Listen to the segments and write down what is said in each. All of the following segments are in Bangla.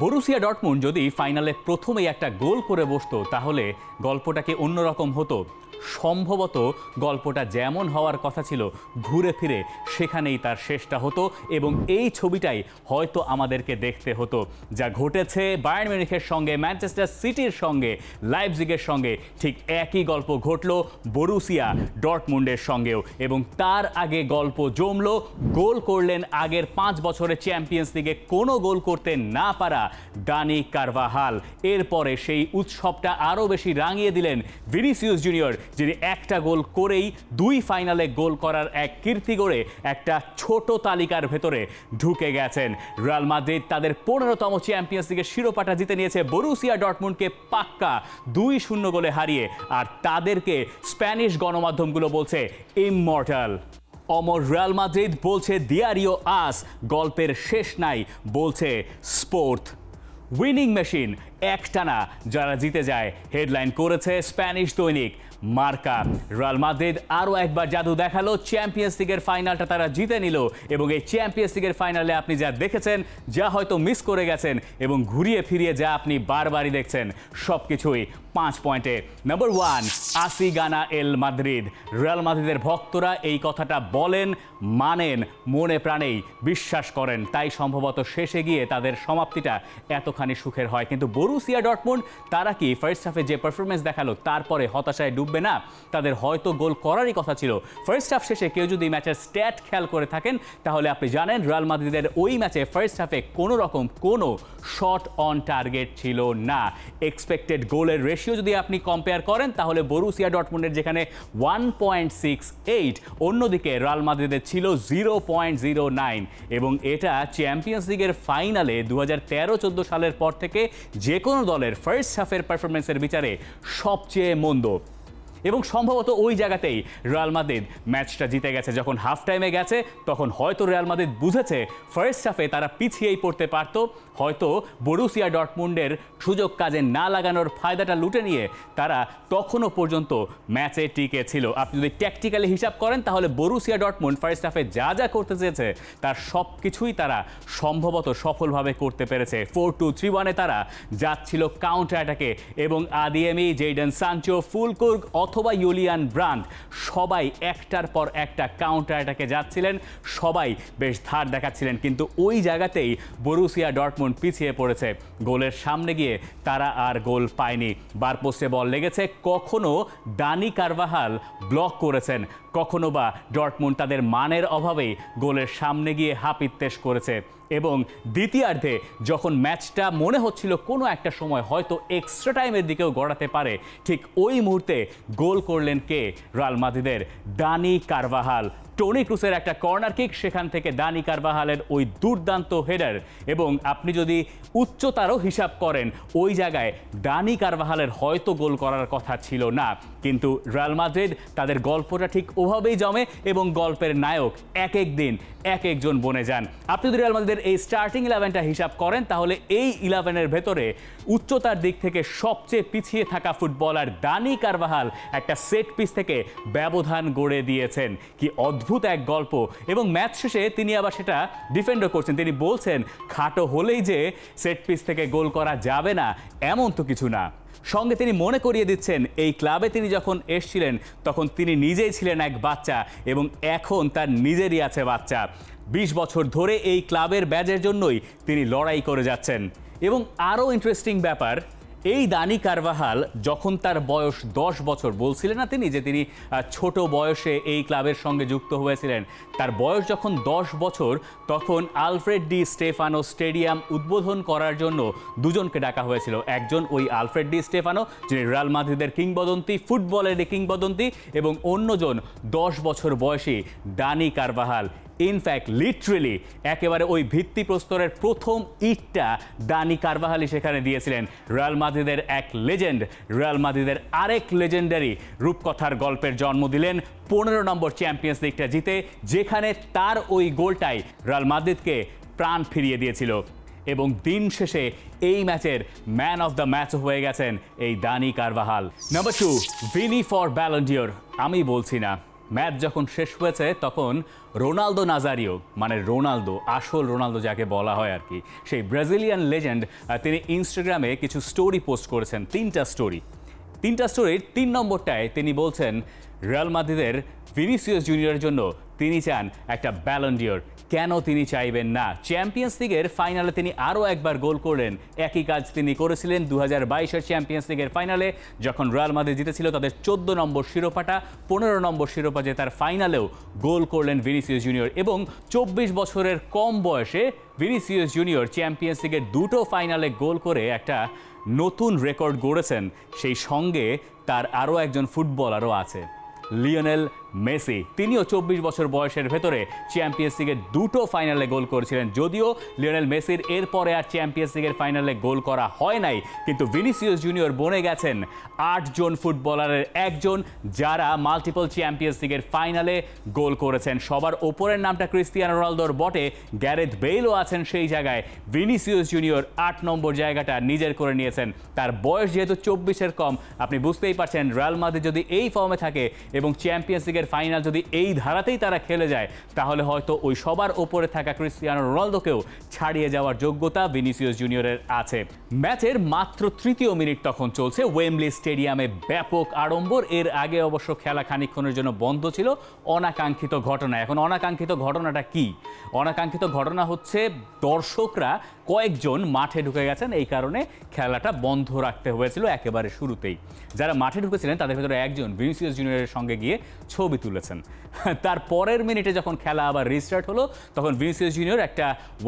বরুসিয়া ডর্টমুন্ড যদি ফাইনালে প্রথমেই একটা গোল করে বসতো তাহলে গল্পটাকে অন্যরকম হতো। সম্ভবত গল্পটা যেমন হওয়ার কথা ছিল ঘুরে ফিরে সেখানেই তার শেষটা হতো এবং এই ছবিটাই হয়তো আমাদেরকে দেখতে হতো। যা ঘটেছে বায়ার্ন মিউনিখের সঙ্গে, ম্যানচেস্টার সিটির সঙ্গে, লাইপজিগের সঙ্গে ঠিক একই গল্প ঘটলো বরুসিয়া ডর্টমুন্ডের সঙ্গেও। এবং তার আগে গল্প জমলো, গোল করলেন আগের 5 বছরে চ্যাম্পিয়ন্স লিগে কোনো গোল করতে না পারা দানি কারভাহাল। এরপরে সেই উৎসবটা আরও বেশি রাঙিয়ে দিলেন ভিনিসিয়াস জুনিয়র, যিনি একটা গোল করেই 2 ফাইনালে গোল করার এক কীর্তি গড়ে একটা ছোট তালিকার ভেতরে ঢুকে গেছেন। রিয়াল মাদ্রিদ তাদের 15তম চ্যাম্পিয়ন্স লিগের শিরোপাটা জিতে নিয়েছে বরুসিয়া ডর্টমুন্ডকে পাক্কা 2-0 গোলে হারিয়ে, আর তাদেরকে স্প্যানিশ গণমাধ্যমগুলো বলছে ইমমর্টাল। অমর রিয়াল মাদ্রিদ বলছে দিয়ারিও আস, গল্পের শেষ নাই বলছে স্পোর্ট। উইনিং মেশিন একটানা যারা জিতে যায়, হেডলাইন করেছে স্প্যানিশ দৈনিক মার্কা। রিয়াল মাদ্রিদ আরও একবার জাদু দেখালো, চ্যাম্পিয়ন্স লিগের ফাইনালটা তারা জিতে নিল। এবং এই চ্যাম্পিয়ন্স লিগের ফাইনালে আপনি যা দেখেছেন, যা হয়তো মিস করে গেছেন এবং ঘুরিয়ে ফিরিয়ে যা আপনি বারবারই দেখছেন, সব কিছুই 5 পয়েন্টে। নাম্বার 1, আসি গানা এল মাদ্রিদ। রিয়াল মাদ্রিদের ভক্তরা এই কথাটা বলেন, মানেন, মনে প্রাণেই বিশ্বাস করেন, তাই সম্ভবত শেষে গিয়ে তাদের সমাপ্তিটা এতখানি সুখের হয়। কিন্তু বরুসিয়া ডর্টমুন্ড তারা কি ফার্স্ট হাফে যে পারফরমেন্স দেখালো তারপরে হতাশায় ডুববে না? তাদের হয়তো গোল করারই কথা ছিল। ফার্স্ট হাফ শেষে কেউ যদি ম্যাচের স্ট্যাট খেয়াল করে থাকেন তাহলে আপনি জানেন রিয়াল মাদ্রিদের ওই ম্যাচে ফার্স্ট হাফে কোনো রকম কোনো শট অন টার্গেট ছিল না। এক্সপেক্টেড গোলের রেশিও যদি আপনি কম্পেয়ার করেন তাহলে বরুসিয়া ডর্টমুন্ডের যেখানে 1.68, অন্যদিকে রিয়াল মাদ্রিদের ছিল 0.09। এবং এটা চ্যাম্পিয়ন্স লিগের ফাইনালে 2013-14 সালের পর থেকে যে কোনো দলের ফার্স্ট হাফের পারফরমেন্সের বিচারে সবচেয়ে মন্দ। এবং সম্ভবত ওই জায়গাতেই রিয়াল মাদ্রিদ ম্যাচটা জিতে গেছে। যখন হাফ টাইমে গেছে তখন হয়তো রিয়াল মাদ্রিদ বুঝেছে ফার্স্ট হাফে তারা পিছিয়েই পড়তে পারতো, হয়তো বরুসিয়া ডর্টমুন্ডের সুযোগ কাজে না লাগানোর ফায়দাটা লুটে নিয়ে তারা তখনও পর্যন্ত ম্যাচে টিকে ছিল। আপনি যদি ট্যাকটিক্যালি হিসাব করেন তাহলে বরুসিয়া ডর্টমুন্ড ফার্স্ট হাফে যা যা করতে চেয়েছে তার সব কিছুই তারা সম্ভবত সফলভাবে করতে পেরেছে। 4-2-3-1-এ তারা যাচ্ছিল কাউন্টার অ্যাটাকে এবং আদিয়েমি, জেইডন সানচো, ফুলকুর্গ অথবা ইউলিয়ান ব্রান্ড সবাই একটার পর একটা কাউন্টার অ্যাটাকে যাচ্ছিলেন, সবাই বেশ ধার দেখাচ্ছিলেন। কিন্তু ওই জায়গাতেই বরুসিয়া ডর্টমুন্ড পিছিয়ে পড়েছে। গোলের সামনে গিয়ে তারা আর গোল পায়নি। বার পোস্টে বল লেগেছে, কখনো দানি কারভাহাল ব্লক করেছেন, কখনো বা ডর্টমুন্ড তাদের মানের অভাবেই গোলের সামনে গিয়ে হাপিত্তেশ করেছে। এবং দ্বিতীয়ার্ধে যখন ম্যাচটা মনে হচ্ছিল কোনো একটা সময় হয়তো এক্সট্রা টাইমের দিকেও গড়াতে পারে, ঠিক ওই মুহূর্তে গোল করলেন কে? রিয়াল মাদ্রিদের দানি কারভাহাল। টনি ক্রুসের একটা কর্নার কিক, সেখান থেকে দানি কারভাহালের ওই দুর্দান্ত হেডার। এবং আপনি যদি উচ্চতারও হিসাব করেন ওই জায়গায় দানি কারভাহালের হয়তো গোল করার কথা ছিল না। কিন্তু রিয়াল মাদ্রিদ তাদের গল্পটা ঠিক ওভাবেই জমে এবং গল্পের নায়ক এক এক দিন এক একজন বনে যান। আপনি যদি রিয়াল মাদ্রিদের এই স্টার্টিং 11টা হিসাব করেন তাহলে এই 11-এর ভেতরে উচ্চতার দিক থেকে সবচেয়ে পিছিয়ে থাকা ফুটবলার দানি কারভাহাল একটা সেট পিস থেকে ব্যবধান গড়ে দিয়েছেন। কি অদ্ভুত এক গল্প। এবং ম্যাচ শেষে তিনি আবার সেটা ডিফেন্ডও করছেন। তিনি বলছেন খাটো হলেই যে সেট পিস থেকে গোল করা যাবে না এমন তো কিছু না। সঙ্গে তিনি মনে করিয়ে দিচ্ছেন এই ক্লাবে তিনি যখন এসেছিলেন তখন তিনি নিজেই ছিলেন এক বাচ্চা এবং এখন তার নিজেরই আছে বাচ্চা। 20 বছর ধরে এই ক্লাবের ব্যাজের জন্যই তিনি লড়াই করে যাচ্ছেন। এবং আরও ইন্টারেস্টিং ব্যাপার, এই দানি কারভাহাল যখন তার বয়স 10 বছর, বলছিলেন না তিনি যে তিনি ছোট বয়সে এই ক্লাবের সঙ্গে যুক্ত হয়েছিলেন, তার বয়স যখন 10 বছর তখন আলফ্রেড ডি স্টেফানো স্টেডিয়াম উদ্বোধন করার জন্য দুজনকে ডাকা হয়েছিল। একজন ওই আলফ্রেড ডি স্টেফানো, যিনি রিয়াল মাদ্রিদের কিংবদন্তি, ফুটবলের কিংবদন্তি, এবং অন্যজন 10 বছর বয়সী দানি কারভাহাল। ইনফ্যাক্ট লিটারেলি একেবারে ওই ভিত্তিপ্রস্তরের প্রথম ইটটা দানি কারভাহালই সেখানে দিয়েছিলেন। রিয়াল মাদ্রিদের এক লেজেন্ড, রিয়াল মাদ্রিদের আরেক লেজেন্ডারি রূপকথার গল্পের জন্ম দিলেন 15 নম্বর চ্যাম্পিয়ন্স লিগটা জিতে, যেখানে তার ওই গোলটাই রিয়াল মাদ্রিদকে প্রাণ ফিরিয়ে দিয়েছিল। এবং দিন শেষে এই ম্যাচের ম্যান অফ দ্য ম্যাচ হয়ে গেছেন এই Dani Carvajal. Number 2, Vini for Ballon d'Or. আমি বলছি না, ম্যাচ যখন শেষ হয়েছে তখন রোনালদো নাজারিও, মানে রোনালদো, আসল রোনালদো যাকে বলা হয় আর কি, সেই ব্রাজিলিয়ান লেজেন্ড, তিনি ইনস্টাগ্রামে কিছু স্টোরি পোস্ট করেছেন, তিনটা স্টোরির 3 নম্বরটায় তিনি বলছেন রিয়াল মাদ্রিদের ভিনিসিয়াস জুনিয়রের জন্য তিনি চান একটা ব্যালন ডিওর। কেন তিনি চাইবেন না? চ্যাম্পিয়ন্স লিগের ফাইনালে তিনি আরও একবার গোল করলেন। একই কাজ তিনি করেছিলেন 2022-এর চ্যাম্পিয়ন্স লিগের ফাইনালে, যখন রিয়াল মাদ্রিদ জিতেছিল তাদের 14 নম্বর শিরোপাটা, 15 নম্বর শিরোপা জেতার ফাইনালেও গোল করলেন ভিনিসিয়াস জুনিয়র। এবং 24 বছরের কম বয়সে ভিনিসিয়াস জুনিয়র চ্যাম্পিয়ন্স লিগের 2টো ফাইনালে গোল করে একটা নতুন রেকর্ড গড়েছেন। সেই সঙ্গে তার আরও একজন ফুটবলারও আছে, লিওনেল মেসি। তিনিও 24 বছর বয়সের ভেতরে চ্যাম্পিয়ন্স লিগের 2টো ফাইনালে গোল করেছিলেন। যদিও লিওনেল মেসির এরপরে আর চ্যাম্পিয়ন্স লিগের ফাইনালে গোল করা হয় নাই, কিন্তু ভিনিসিয়াস জুনিয়র বনে গেছেন 8 জন ফুটবলারের একজন যারা মাল্টিপল চ্যাম্পিয়ন্স লিগের ফাইনালে গোল করেছেন। সবার ওপরের নামটা ক্রিস্টিয়ানো রোনালদোর বটে, গ্যারেথ বেলও আছেন সেই জায়গায়। ভিনিসিয়াস জুনিয়র 8 নম্বর জায়গাটা নিজের করে নিয়েছেন। তার বয়স যেহেতু 24-এর কম, আপনি বুঝতেই পারছেন রিয়াল মাদ্রিদ যদি এই ফর্মে থাকে এবং চ্যাম্পিয়ন্স লিগের ফাইনাল যদি এই ধারাতেই তারা খেলে যায়, তাহলে হয়তো ওই সবার ওপরে থাকা ক্রিস্টিয়ানো রোনালদোকেও ছাড়িয়ে যাওয়ার যোগ্যতা ভিনিসিয়াস জুনিয়রের আছে। ম্যাচের মাত্র 3য় মিনিট তখন চলছে ওয়েম্বলি স্টেডিয়ামে ব্যাপক আড়ম্বর। এর আগে অবশ্য খেলা খানিকক্ষণের জন্য বন্ধ ছিল, অনাকাঙ্ক্ষিত ঘটনা। এখন অনাকাঙ্ক্ষিত ঘটনাটা কি? অনাকাঙ্ক্ষিত ঘটনা হচ্ছে দর্শকরা কয়েকজন মাঠে ঢুকে গেছেন, এই কারণে খেলাটা বন্ধ রাখতে হয়েছিল একেবারে শুরুতেই। যারা মাঠে ঢুকেছিলেন তাদের ভেতরে একজন ভিনিসিয়াস জুনিয়রের সঙ্গে গিয়ে ছবি তুলেছেন। তার পরের মিনিটে যখন খেলা আবার রিস্টার্ট হলো, তখন ভিনিসিয়াস জুনিয়র একটা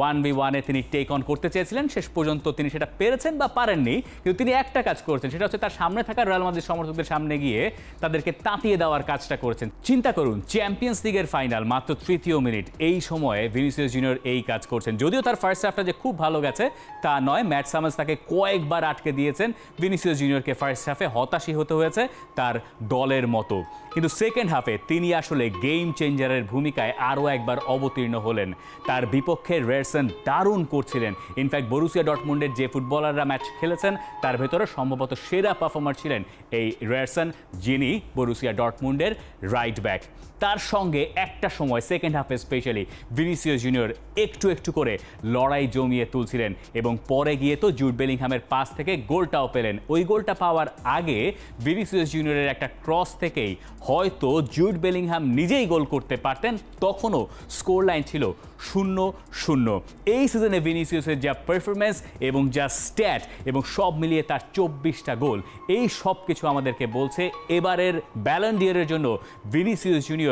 1v1-এ তিনি টেক অন করতে চেয়েছিলেন। শেষ পর্যন্ত তিনি সেটা পেরেছেন বা পারেননি, কিন্তু তিনি একটা কাজ করেছেন, সেটা হচ্ছে তার সামনে থাকা রিয়াল মাদ্রিদ সমর্থকদের সামনে গিয়ে তাদেরকে তাতিয়ে দেওয়ার কাজটা করেছেন। চিন্তা করুন, চ্যাম্পিয়ন্স লিগের ফাইনাল, মাত্র 3য় মিনিট, এই সময়ে ভিনিসিয়াস জুনিয়র এই কাজ করছেন। যদিও তার ফার্স্ট হাফটা যে খুব ভালো গেছে তা নয়, ম্যাট সামান্স তাকে কয়েকবার আটকে দিয়েছেন। ভিনিসিয়াস জুনিয়রকে ফার্স্ট হাফে হতাশই হতে হয়েছে তার দলের মতো, কিন্তু সেকেন্ড হাফে তিনি আসলে গেম চেঞ্জারের ভূমিকায় আরও একবার অবতীর্ণ হলেন। তার বিপক্ষে রেয়ারসন দারুণ করছিলেন। ইনফ্যাক্ট বরুসিয়া ডর্টমুন্ডের যে ফুটবলাররা ম্যাচ খেলেছেন তার ভেতরে সম্ভবত সেরা পারফর্মার ছিলেন এই রেয়ারসন, যিনি বরুসিয়া ডর্টমুন্ডের রাইট ব্যাক। তার সঙ্গে একটা সময় সেকেন্ড হাফে স্পেশালি ভিনিসিয়াস জুনিয়র একটু একটু করে লড়াই জমিয়ে তুলছিলেন এবং পরে গিয়ে তো জুড বেলিংহামের পাস থেকে গোলটাও পেলেন। ওই গোলটা পাওয়ার আগে ভিনিসিয়াস জুনিয়রের একটা ক্রস থেকেই হয়তো জুড বেলিংহাম নিজেই গোল করতে পারতেন, তখনও স্কোর লাইন ছিল 0-0। এই সিজনে ভিনিসিয়াসের যা পারফরমেন্স এবং যা স্ট্যাট এবং সব মিলিয়ে তার 24টা গোল, এই সব কিছু আমাদেরকে বলছে এবারের ব্যালন ডিওরের জন্য ভিনিসিয়াস জুনিয়র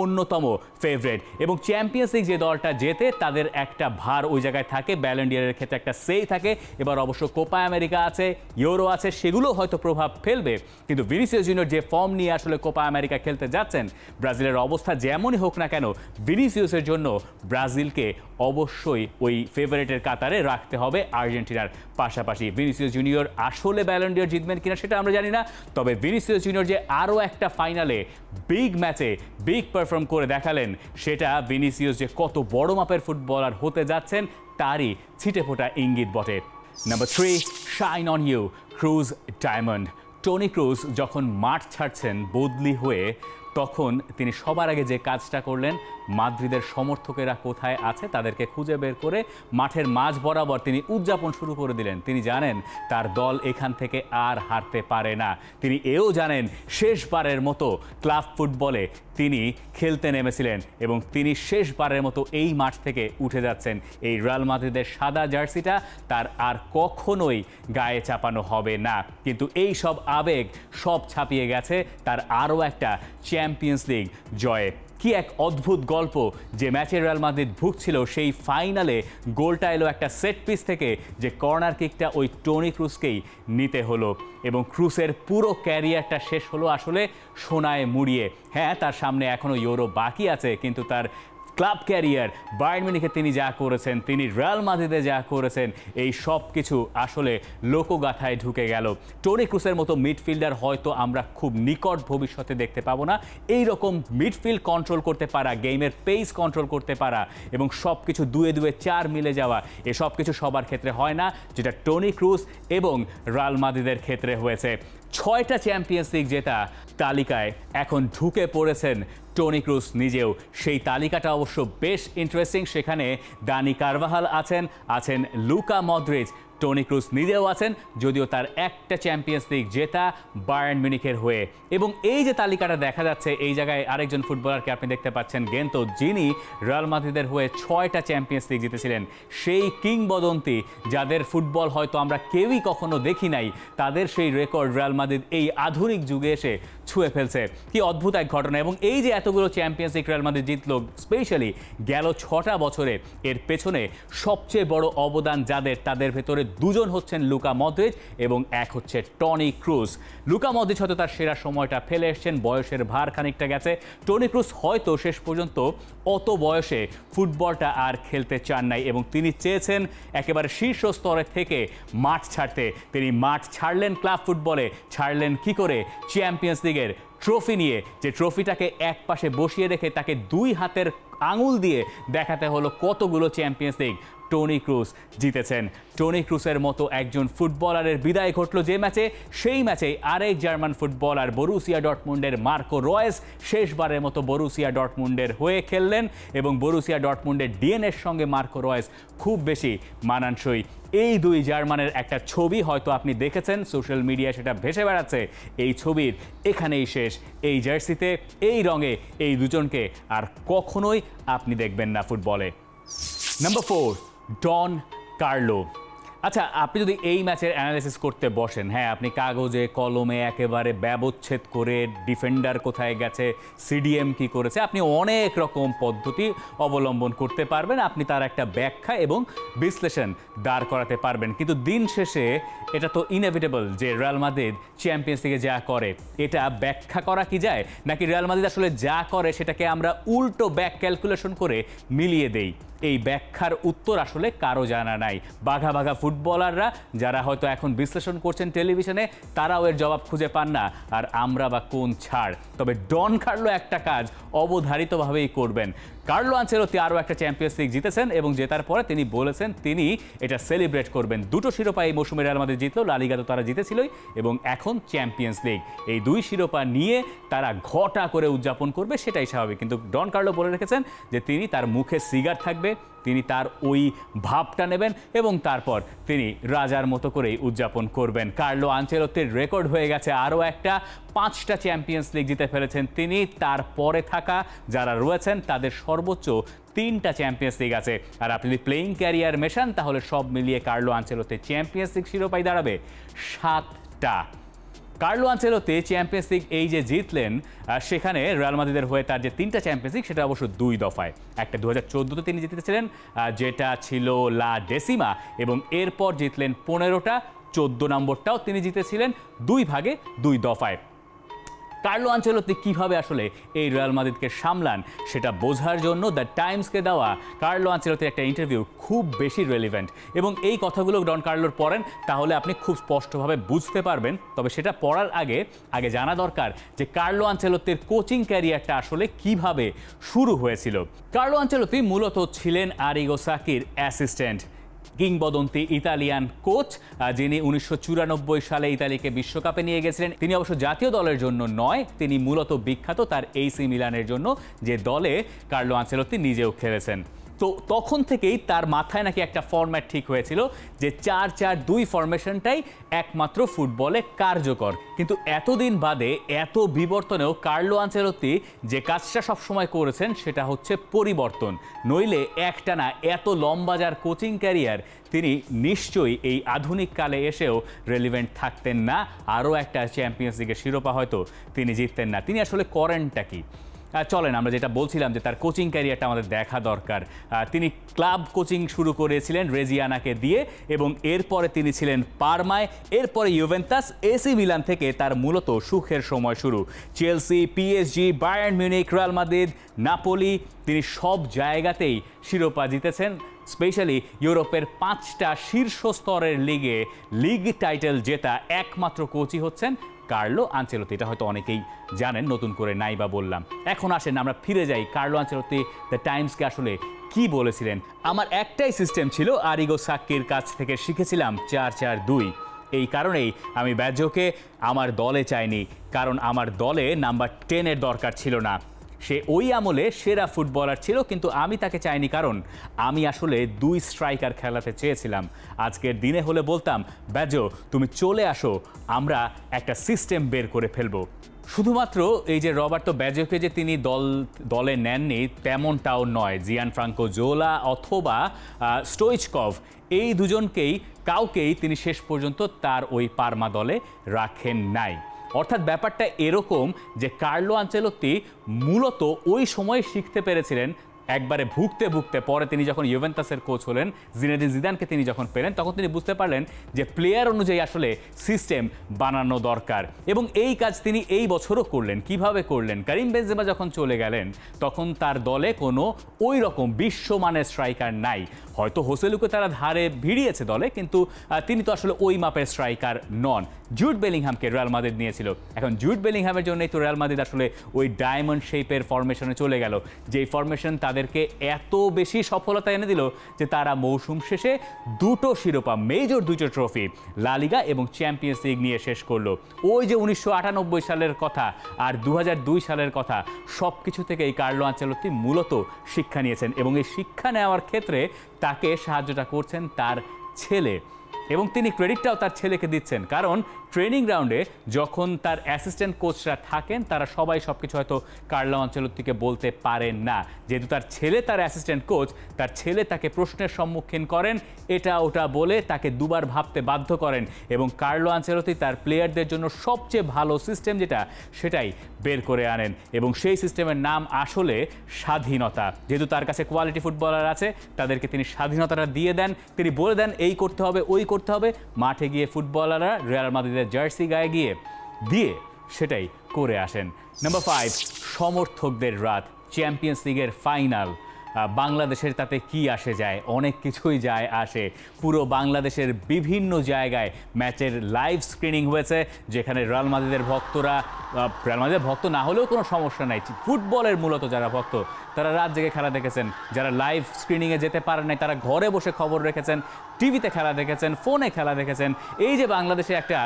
অন্যতম ফেভারিট। এবং চ্যাম্পিয়ন্স লিগ যে দলটা জেতে তাদের একটা ভার ওই জায়গায় থাকে, ব্যালন ডিওরের ক্ষেত্রে একটা সেই থাকে। এবার অবশ্য কোপা আমেরিকা আছে, ইউরো আছে, সেগুলো হয়তো প্রভাব ফেলবে, কিন্তু ভিনিসিয়াস জুনিয়র যে ফর্ম নিয়ে আসলে কোপা আমেরিকা খেলতে যাচ্ছেন, ব্রাজিলের অবস্থা যেমনই হোক না কেন, ভিনিসিয়াসের জন্য ব্রাজিলকে অবশ্যই ওই ফেভারিটের কাতারে রাখতে হবে আর্জেন্টিনার পাশাপাশি। ভিনিসিয়াস জুনিয়র আসলে ব্যালন ডিওর জিতবেন কিনা সেটা আমরা জানি না, তবে ভিনিসিয়াস জুনিয়র যে আরও একটা ফাইনালে বিগ ম্যাচে বিগ পারফর্ম করে দেখালেন, সেটা ভিনিসিয়াস যে কত বড় মাপের ফুটবলার হতে যাচ্ছেন তারই ছিটেফোঁটা ইঙ্গিত বটে। Number 3, shine on you, Kroos diamond. Toni Kroos যখন মাঠ ছাড়ছেন বদলি হয়ে, তখন তিনি সবার আগে যে কাজটা করলেন, মাদ্রিদের সমর্থকেরা কোথায় আছে তাদেরকে খুঁজে বের করে মাঠের মাঝ বরাবর তিনি উদযাপন শুরু করে দিলেন। তিনি জানেন তার দল এখান থেকে আর হারতে পারে না। তিনি এও জানেন শেষবারের মতো ক্লাব ফুটবলে তিনি খেলতে নেমেছিলেন এবং তিনি শেষবারের মতো এই মাঠ থেকে উঠে যাচ্ছেন। এই রিয়াল মাদ্রিদের সাদা জার্সিটা তার আর কখনোই গায়ে চাপানো হবে না। কিন্তু এই সব আবেগ সব ছাপিয়ে গেছে তার আরও একটা চ্যাম্পিয়ন্স লিগ জয়ে। কি এক অদ্ভুত গল্প যে ম্যাচে রিয়াল মাদ্রিদ ভুগছিল, সেই ফাইনালে গোলটা এলো একটা সেট পিস থেকে, যে কর্নার কিকটা ওই টনি ক্রুজকেই নিতে হলো এবং ক্রুজের পুরো ক্যারিয়ারটা শেষ হলো আসলে সোনায় মুড়িয়ে। হ্যাঁ, তার সামনে এখনও ইউরো বাকি আছে, কিন্তু তার ক্লাব ক্যারিয়ার, বায়ার্ন মিউনিখে তিনি যা করেছেন, তিনি রিয়াল মাদ্রিদে যা করেছেন, এই সব কিছু আসলে লোকগাথায় ঢুকে গেল। টনি ক্রুজের মতো মিডফিল্ডার হয়তো আমরা খুব নিকট ভবিষ্যতে দেখতে পাবো না। এই রকম মিডফিল্ড কন্ট্রোল করতে পারা, গেমের পেস কন্ট্রোল করতে পারা এবং সব কিছু 2-2-4 মিলে যাওয়া, এসব কিছু সবার ক্ষেত্রে হয় না, যেটা টনি ক্রুজ এবং রিয়াল মাদ্রিদের ক্ষেত্রে হয়েছে। 6টা চ্যাম্পিয়ন্স লিগ জেতা তালিকায় এখন ঢুকে পড়েছেন টনি ক্রুস নিজেও। সেই তালিকাটা অবশ্য বেশ ইন্টারেস্টিং। সেখানে দানি কারভাহাল আছেন লুকা মদ্রিচ, টনি ক্রুস নিজেও আছেন, যদিও তার একটা চ্যাম্পিয়ন্স লিগ জেতা বায়ার্ন মিউনিখের হয়ে। এবং এই যে তালিকাটা দেখা যাচ্ছে, এই জায়গায় আরেকজন ফুটবলারকে আপনি দেখতে পাচ্ছেন, গেন্তো, যিনি রিয়াল মাদ্রিদের হয়ে 6টা চ্যাম্পিয়ন্স লিগ জিতেছিলেন। সেই কিংবদন্তি, যাদের ফুটবল হয়তো আমরা কেউই কখনো দেখি নাই, তাদের সেই রেকর্ড রিয়াল মাদ্রিদ এই আধুনিক যুগে এসে ছুঁয়ে ফেলছে। কি অদ্ভুত এক ঘটনা। এবং এই যে এতগুলো চ্যাম্পিয়ন্স লিগ রিয়াল মাদ্রিদ জিতলো, স্পেশালি গেল 6টা বছরে, এর পেছনে সবচেয়ে বড় অবদান যাদের, তাদের ভেতরে দুজন হচ্ছেন লুকা মদ্রিচ এবং এক হচ্ছে টনি ক্রুস। লুকা মদ্রিচ হয়তো তার সেরা সময়টা ফেলে এসছেন, বয়সের ভার খানিকটা গেছে। টনি ক্রুস হয়তো শেষ পর্যন্ত অত বয়সে ফুটবলটা আর খেলতে চান নাই এবং তিনি চেয়েছেন একেবারে শীর্ষ স্তরে থেকে মাঠ ছাড়তে। তিনি মাঠ ছাড়লেন ক্লাব ফুটবলে, ছাড়লেন কি করে? চ্যাম্পিয়ন্স লিগের ট্রফি নিয়ে, যে ট্রফিটাকে এক পাশে বসিয়ে রেখে তাকে 2 হাতের আঙুল দিয়ে দেখাতে হলো কতগুলো চ্যাম্পিয়ন্স লিগ টনি ক্রুস জিতেছেন। টনি ক্রুসের মতো একজন ফুটবলারের বিদায় ঘটল যে ম্যাচে, সেই ম্যাচেই আরেক জার্মান ফুটবলার বরুসিয়া ডর্টমুন্ডের মার্কো রয়েস শেষবারের মতো বরুসিয়া ডর্টমুন্ডের হয়ে খেললেন এবং বরুসিয়া ডর্টমুন্ডের ডিএনএর সঙ্গে মার্কো রয়েস খুব বেশি মানানসই। এই 2 জার্মানের একটা ছবি হয়তো আপনি দেখেছেন, সোশ্যাল মিডিয়ায় সেটা ভেসে বেড়াচ্ছে। এই ছবির এখানেই শেষ। এই জার্সিতে, এই রঙে এই দুজনকে আর কখনোই আপনি দেখবেন না ফুটবলে। Number 4, Don Carlo. আচ্ছা, আপনি যদি এই ম্যাচের অ্যানালাইসিস করতে বসেন, হ্যাঁ, আপনি কাগজে কলমে একেবারে ব্যবচ্ছেদ করে ডিফেন্ডার কোথায় গেছে, সিডিএম কি করেছে, আপনি অনেক রকম পদ্ধতি অবলম্বন করতে পারবেন। আপনি তার একটা ব্যাখ্যা এবং বিশ্লেষণ দাঁড় করাতে পারবেন। কিন্তু দিন শেষে এটা তো ইনএভিটেবল যে রিয়াল মাদ্রিদ চ্যাম্পিয়ন্স লিগে যা করে, এটা ব্যাখ্যা করা কি যায়? নাকি রিয়াল মাদ্রিদ আসলে যা করে সেটাকে আমরা উল্টো ব্যাক ক্যালকুলেশন করে মিলিয়ে দেই? এই ব্যাখ্যার উত্তর আসলে কারো জানা নাই। বাঘা বাঘা ফুটবলাররা যারা হয়তো এখন বিশ্লেষণ করছেন টেলিভিশনে, তারাও এর জবাব খুঁজে পান না, আর আমরা বা কোন ছাড়। তবে ডন কার্লো একটা কাজ অবধারিতভাবেই করবেন। কার্লো আনচেলত্তি আরও একটা চ্যাম্পিয়ন্স লিগ জিতেছেন এবং জেতার পরে তিনি বলেছেন তিনি এটা সেলিব্রেট করবেন। 2টো শিরোপা এই মৌসুমে রিয়াল মাদ্রিদ জিতলো, লা লিগা তো তারা জিতেছিলই, এবং এখন চ্যাম্পিয়ন্স লিগ। এই 2 শিরোপা নিয়ে তারা ঘটা করে উদযাপন করবে, সেটাই স্বাভাবিক। কিন্তু ডন কার্লো বলে রেখেছেন যে তিনি, তার মুখে সিগার থাকবে, তিনি তার ওই ভাবটা নেবেন এবং তারপর তিনি রাজার মতো করেই উদযাপন করবেন। কার্লো আনচেলত্তির রেকর্ড হয়ে গেছে আরও একটা, 5টা চ্যাম্পিয়ন্স লিগ জিতে ফেলেছেন তিনি। তারপরে থাকা যারা রয়েছেন তাদের সর্বোচ্চ 3টা চ্যাম্পিয়ন্স লিগ আছে। আর আপনি যদি প্লেইং ক্যারিয়ার মেশান, তাহলে সব মিলিয়ে কার্লো আনচেলত্তির চ্যাম্পিয়ন্স লিগ শিরোপাই দাঁড়াবে 7টা। কার্লো আনচেলত্তি চ্যাম্পিয়ন্স লিগ এই যে জিতলেন, সেখানে রিয়াল মাদ্রিদের হয়ে তার যে 3টা চ্যাম্পিয়ন্স লিগ, সেটা অবশ্য 2 দফায়। একটা 2014-তে তিনি জিতেছিলেন, যেটা ছিল লা ডেসিমা, এবং এরপর জিতলেন 15টা, 14 নম্বরটাও তিনি জিতেছিলেন 2 ভাগে 2 দফায়। কার্লো আনচেলত্তি কিভাবে আসলে এই রিয়াল মাদ্রিদকে সামলান সেটা বোঝার জন্য দ্য টাইমসকে দেওয়া কার্লো আনচেলত্তির একটা ইন্টারভিউ খুব বেশি রেলিভেন্ট। এবং এই কথাগুলো ডন কার্লোর পড়েন, তাহলে আপনি খুব স্পষ্টভাবে বুঝতে পারবেন। তবে সেটা পড়ার আগে জানা দরকার যে কার্লো আনচেলত্তির কোচিং ক্যারিয়ারটা আসলে কিভাবে শুরু হয়েছিল। কার্লো আনচেলত্তি মূলত ছিলেন আরিগো সাকির অ্যাসিস্ট্যান্ট, কিংবদন্তি ইতালিয়ান কোচ, যিনি 1994 সালে ইতালিকে বিশ্বকাপে নিয়ে গেছিলেন। তিনি অবশ্য জাতীয় দলের জন্য নয়, তিনি মূলত বিখ্যাত তার AC মিলানের জন্য, যে দলে কার্লো আনচেলত্তি নিজেও খেলেছেন। তো তখন থেকেই তার মাথায় নাকি একটা ফরম্যাট ঠিক হয়েছিল যে 4-4-2 ফরমেশনটাই একমাত্র ফুটবলে কার্যকর। কিন্তু এতদিন বাদে, এত বিবর্তনেও কার্লো আনচেলত্তি যে কাজটা সবসময় করেছেন সেটা হচ্ছে পরিবর্তন। নইলে একটানা এত লম্বা যার কোচিং ক্যারিয়ার, তিনি নিশ্চয়ই এই আধুনিক কালে এসেও রেলিভেন্ট থাকতেন না, আরও একটা চ্যাম্পিয়ন্স লিগের শিরোপা হয়তো তিনি জিততেন না। তিনি আসলে করেনটা কি? চলেন আমরা যেটা বলছিলাম যে তার কোচিং ক্যারিয়ারটা আমাদের দেখা দরকার। তিনি ক্লাব কোচিং শুরু করেছিলেন রেজিয়ানাকে দিয়ে, এবং এরপরে তিনি ছিলেন পারমায়, এরপরে ইউভেন্টাস, AC মিলান থেকে তার মূলত সুখের সময় শুরু। Chelsea, PSG, Bayern Munich, Real Madrid, Napoli, তিনি সব জায়গাতেই শিরোপা জিতেছেন। স্পেশালি ইউরোপের 5টা শীর্ষ স্তরের লিগে লিগ টাইটেল জেতা একমাত্র কোচই হচ্ছেন কার্লো আনচেলত্তি। এটা হয়তো অনেকেই জানেন, নতুন করে নাই বা বললাম। এখন আসেন আমরা ফিরে যাই, কার্লো আনচেলত্তি দ্য টাইমসকে আসলে কি বলেছিলেন। আমার একটাই সিস্টেম ছিল, আরিগো সাক্কির কাছ থেকে শিখেছিলাম 4-4-2। এই কারণেই আমি ব্যাজোকে আমার দলে চাইনি, কারণ আমার দলে নাম্বার 10-এর দরকার ছিল না। সে ওই আমলে সেরা ফুটবলার ছিল, কিন্তু আমি তাকে চাইনি কারণ আমি আসলে 2 স্ট্রাইকার খেলাতে চেয়েছিলাম। আজকের দিনে হলে বলতাম, ব্যাজো তুমি চলে আসো, আমরা একটা সিস্টেম বের করে ফেলবো। শুধুমাত্র এই যে রবার্তো ব্যাজোকে যে তিনি দলে নেননি তেমনটাও নয়। জিয়ানফ্রাঙ্কো জোলা অথবা স্টোইচকভ, এই দুজনকেই কাউকেই তিনি শেষ পর্যন্ত তার ওই পারমা দলে রাখেন নাই। অর্থাৎ ব্যাপারটা এরকম যে কার্লো আনচেলত্তি মূলত ওই সময় শিখতে পেরেছিলেন একবারে ভুগতে ভুগতে। পরে তিনি যখন ইউভেন্টাসের কোচ হলেন, জিনেদিন জিদানকে তিনি যখন পেলেন, তখন তিনি বুঝতে পারলেন যে প্লেয়ার অনুযায়ী আসলে সিস্টেম বানানো দরকার, এবং এই কাজ তিনি এই বছরও করলেন। কিভাবে করলেন? কারিম বেনজেমা যখন চলে গেলেন তখন তার দলে কোনো ওই রকম বিশ্বমানের স্ট্রাইকার নাই। হয়তো হোসেলুকে তারা ধারে ভিড়িয়েছে দলে, কিন্তু তিনি তো আসলে ওই মাপের স্ট্রাইকার নন। জুড বেলিংহামকে রিয়াল মাদ্রিদ নিয়েছিল। এখন জুড বেলিংহামের জন্যই তো রিয়াল মাদ্রিদ আসলে ওই ডায়মন্ড শেপের ফরমেশনে চলে গেল, যেই ফরমেশন তাদেরকে এত বেশি সফলতা এনে দিল যে তারা মৌসুম শেষে 2টো শিরোপা, মেজর 2টো ট্রফি, লা লিগা এবং চ্যাম্পিয়ন্স লিগ নিয়ে শেষ করলো। ওই যে 1998 সালের কথা আর 2002 সালের কথা, সব কিছু থেকে এই কার্লো আনচেলত্তি মূলত শিক্ষা নিয়েছেন, এবং এই শিক্ষা নেওয়ার ক্ষেত্রে তাকে সাহায্যটা করছেন তার ছেলে, এবং তিনি ক্রেডিটটাও তার ছেলেকে দিচ্ছেন। কারণ ট্রেনিং গ্রাউন্ডে যখন তার অ্যাসিস্ট্যান্ট কোচরা থাকেন তারা সবাই সব কিছু হয়তো কার্লো আনচেলত্তিকে বলতে পারেন না। যেহেতু তার ছেলে তার অ্যাসিস্ট্যান্ট কোচ, তার ছেলে তাকে প্রশ্নের সম্মুখীন করেন, এটা ওটা বলে তাকে দুবার ভাবতে বাধ্য করেন, এবং কার্লো আনচেলত্তি তার প্লেয়ারদের জন্য সবচেয়ে ভালো সিস্টেম যেটা, সেটাই বের করে আনেন, এবং সেই সিস্টেমের নাম আসলে স্বাধীনতা। যেহেতু তার কাছে কোয়ালিটি ফুটবলার আছে, তাদেরকে তিনি স্বাধীনতাটা দিয়ে দেন। তিনি বলে দেন এই করতে হবে, ওই করতে হবে, মাঠে গিয়ে ফুটবলাররা রিয়াল মাদ্রিদের জার্সি গায়ে গিয়ে দিয়ে সেটাই করে আসেন। নাম্বার 5, সমর্থকদের রাত, চ্যাম্পিয়ন্স লিগের ফাইনাল। বাংলাদেশের তাতে কি আসে যায়? অনেক কিছুই যায় আসে। পুরো বাংলাদেশের বিভিন্ন জায়গায় ম্যাচের লাইভ স্ক্রিনিং হয়েছে, যেখানে রিয়াল মাদ্রিদের ভক্তরা, রিয়াল মাদ্রিদের ভক্ত না হলেও কোনো সমস্যা নাই, ফুটবলের মূলত যারা ভক্ত তারা রাত জেগে খেলা দেখেছেন। যারা লাইভ স্ক্রিনিংয়ে যেতে পারেন নাই তারা ঘরে বসে খবর রেখেছেন, টিভিতে খেলা দেখেছেন, ফোনে খেলা দেখেছেন। এই যে বাংলাদেশে একটা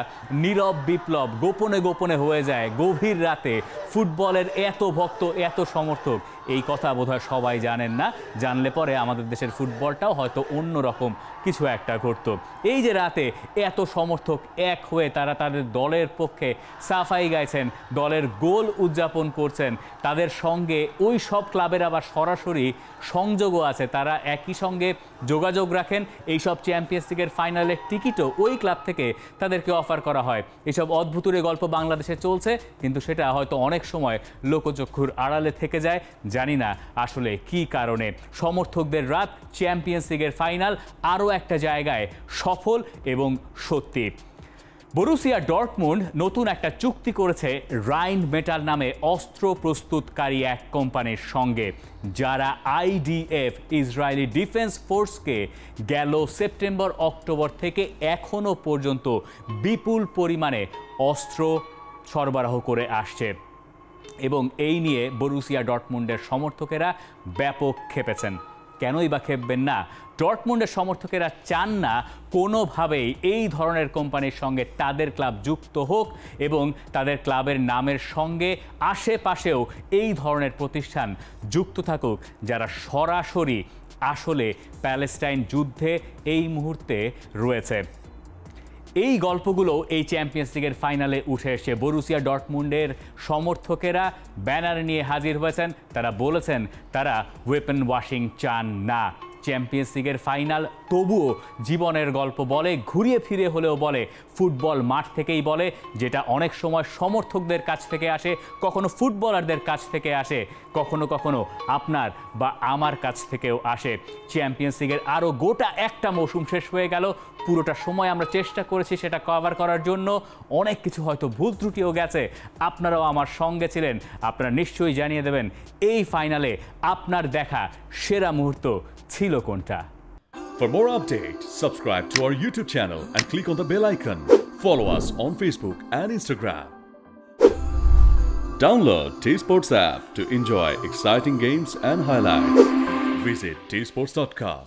নীরব বিপ্লব গোপনে গোপনে হয়ে যায় গভীর রাতে, ফুটবলের এত ভক্ত, এত সমর্থক, এই কথা বোধহয় সবাই জানেন না। জানলে পরে আমাদের দেশের ফুটবলটাও হয়তো অন্যরকম কিছু একটা ঘটতো। এই যে রাতে এত সমর্থক এক হয়ে তারা তাদের দলের পক্ষে সাফাই গাইছেন, দলের গোল উদযাপন করছেন, তাদের সঙ্গে ওই সব ক্লাবের আবার সরাসরি সংযোগও আছে, তারা একই সঙ্গে যোগাযোগ রাখেন। এইসব চ্যাম্পিয়ন্স লিগের ফাইনালের টিকিটও ওই ক্লাব থেকে তাদেরকে অফার করা হয়। এসব অদ্ভুতুরে গল্প বাংলাদেশে চলছে, কিন্তু সেটা হয়তো অনেক সময় লোকচক্ষুর আড়ালে থেকে যায়। জানি না আসলে কি কারণে। সমর্থকদের রাত, চ্যাম্পিয়ন্স লিগের ফাইনাল, আরও একটা জায়গায় সফল এবং সত্যি। বরুসিয়া ডর্টমুন্ড নতুন একটা চুক্তি করেছে রাইন মেটাল নামে অস্ত্র প্রস্তুতকারী এক কোম্পানির সঙ্গে, যারা আইডিএফ, ইসরায়েলি ডিফেন্স ফোর্সকে গেল সেপ্টেম্বর অক্টোবর থেকে এখনও পর্যন্ত বিপুল পরিমাণে অস্ত্র সরবরাহ করে আসছে। এবং এই নিয়ে বরুসিয়া ডর্টমুন্ডের সমর্থকেরা ব্যাপক ক্ষেপেছেন। কেনই বা খেপবেন না? ডর্টমুন্ডের সমর্থকেরা চান না কোনোভাবেই এই ধরনের কোম্পানির সঙ্গে তাদের ক্লাব যুক্ত হোক, এবং তাদের ক্লাবের নামের সঙ্গে আশেপাশেও এই ধরনের প্রতিষ্ঠান যুক্ত থাকুক, যারা সরাসরি আসলে প্যালেস্টাইন যুদ্ধে এই মুহূর্তে রয়েছে। এই গল্পগুলো এই চ্যাম্পিয়ন্স লিগের ফাইনালে উঠে এসে বরুসিয়া ডর্টমুন্ডের সমর্থকেরা ব্যানার নিয়ে হাজির হয়েছেন। তারা বলেছেন তারা ওয়েপন ওয়াশিং চান না। চ্যাম্পিয়ন্স লিগের ফাইনাল তবুও জীবনের গল্প বলে, ঘুরিয়ে ফিরে হলেও বলে, ফুটবল মাঠ থেকেই বলে, যেটা অনেক সময় সমর্থকদের কাছ থেকে আসে, কখনো ফুটবলারদের কাছ থেকে আসে, কখনো কখনো আপনার বা আমার কাছ থেকেও আসে। চ্যাম্পিয়ন্স লিগের আরও গোটা একটা মৌসুম শেষ হয়ে গেল, পুরোটা সময় আমরা চেষ্টা করেছি সেটা কভার করার জন্য। অনেক কিছু হয়তো ভুল ত্রুটিও গেছে, আপনারাও আমার সঙ্গে ছিলেন। আপনারা নিশ্চয়ই জানিয়ে দেবেন এই ফাইনালে আপনার দেখা সেরা মুহূর্ত ছিল কোনটা। For more updates, subscribe to our YouTube channel and click on the bell icon. Follow us on Facebook and Instagram. Download T-Sports app to enjoy exciting games and highlights. Visit tsports.com.